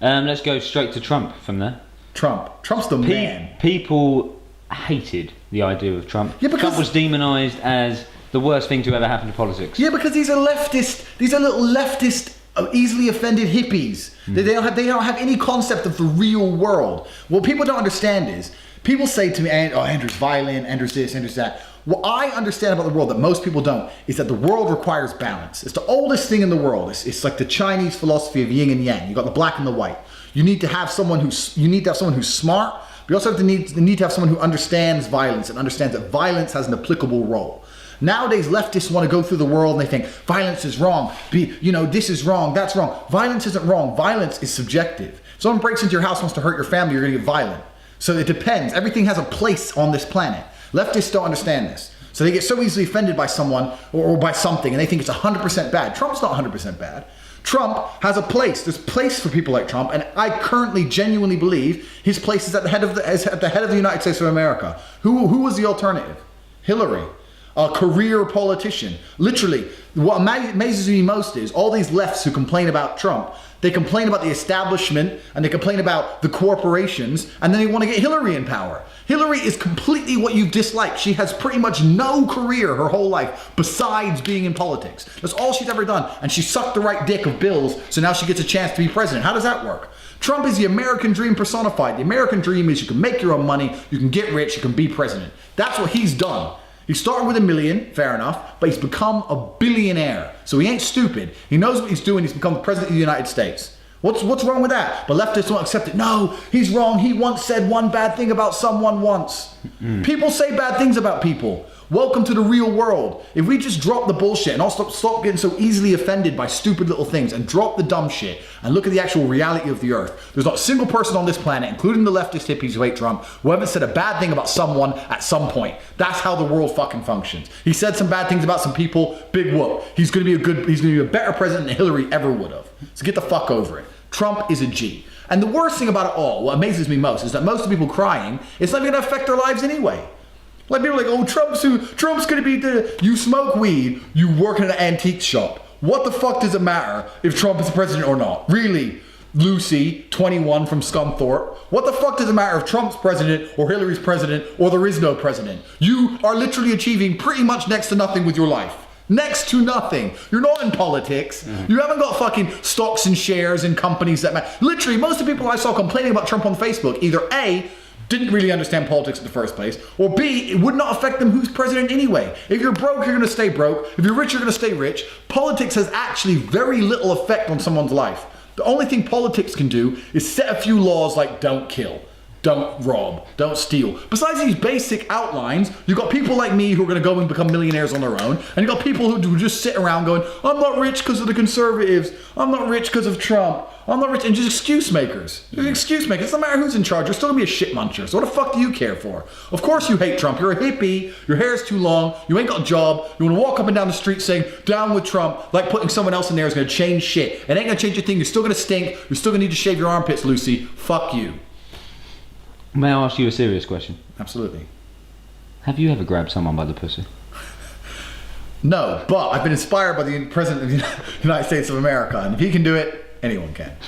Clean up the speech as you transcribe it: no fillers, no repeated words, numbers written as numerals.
Let's go straight to Trump from there. Trump's the man. People hated the idea of Trump. Yeah, because Trump was demonised as the worst thing to ever happen to politics. Yeah, because these are leftist. These are little leftist, easily offended hippies. They don't have any concept of the real world. What people don't understand is people say to me, "Oh, Andrew's violent. Andrew's this. Andrew's that." What I understand about the world that most people don't is that the world requires balance. It's the oldest thing in the world. It's like the Chinese philosophy of yin and yang. You got the black and the white. You need to have someone who's smart. But you also need to have someone who understands violence and understands that violence has an applicable role. Nowadays, leftists want to go through the world and they think violence is wrong. This is wrong. That's wrong. Violence isn't wrong. Violence is subjective. If someone breaks into your house, wants to hurt your family, you're going to get violent. So it depends. Everything has a place on this planet. Leftists don't understand this. So they get so easily offended by someone or by something and they think it's 100% bad. Trump's not 100% bad. Trump has a place. There's place for people like Trump, and I currently genuinely believe his place is at the head of the United States of America. Who was the alternative? Hillary, a career politician. Literally, what amazes me most is all these lefts who complain about Trump. They complain about the establishment and they complain about the corporations, and then they want to get Hillary in power. Hillary is completely what you've disliked. She has pretty much no career her whole life besides being in politics. That's all she's ever done. And she sucked the right dick of Bill's, so now she gets a chance to be president. How does that work? Trump is the American dream personified. The American dream is you can make your own money, you can get rich, you can be president. That's what he's done. He started with $1 million, fair enough, but he's become a billionaire. So he ain't stupid. He knows what he's doing. He's become the president of the United States. What's wrong with that? But leftists won't accept it. No, he's wrong. He once said one bad thing about someone once. People say bad things about people. Welcome to the real world. If we just drop the bullshit and all stop getting so easily offended by stupid little things and drop the dumb shit and look at the actual reality of the earth, there's not a single person on this planet, including the leftist hippies who hate Trump, who haven't said a bad thing about someone at some point. That's how the world fucking functions. He said some bad things about some people, big whoop. He's gonna be a better president than Hillary ever would have. So get the fuck over it. Trump is a G. And the worst thing about it all, what amazes me most, is that most of the people crying, it's not gonna affect their lives anyway. Like people are like, oh, Trump's gonna be you smoke weed, you work in an antique shop. What the fuck does it matter if Trump is the president or not? Really, Lucy, 21 from Scunthorpe. What the fuck does it matter if Trump's president or Hillary's president or there is no president? You are literally achieving pretty much next to nothing with your life. Next to nothing. You're not in politics. You haven't got fucking stocks and shares in companies that matter. Literally, most of the people I saw complaining about Trump on Facebook, either A, didn't really understand politics in the first place, or B, it would not affect them who's president anyway. If you're broke, you're gonna stay broke. If you're rich, you're gonna stay rich. Politics has actually very little effect on someone's life. The only thing politics can do is set a few laws like don't kill, don't rob, don't steal. Besides these basic outlines, you've got people like me who are gonna go and become millionaires on their own, and you've got people who just sit around going, I'm not rich because of the conservatives, I'm not rich because of Trump, I'm not rich, and just excuse makers. Excuse makers. It doesn't matter who's in charge, you're still gonna be a shit muncher. So what the fuck do you care for? Of course you hate Trump. You're a hippie, your hair's too long, you ain't got a job, you wanna walk up and down the street saying, down with Trump, like putting someone else in there is gonna change shit. It ain't gonna change a thing, you're still gonna stink, you're still gonna need to shave your armpits, Lucy. Fuck you. May I ask you a serious question? Absolutely. Have you ever grabbed someone by the pussy? No, but I've been inspired by the President of the United States of America, and if he can do it, anyone can.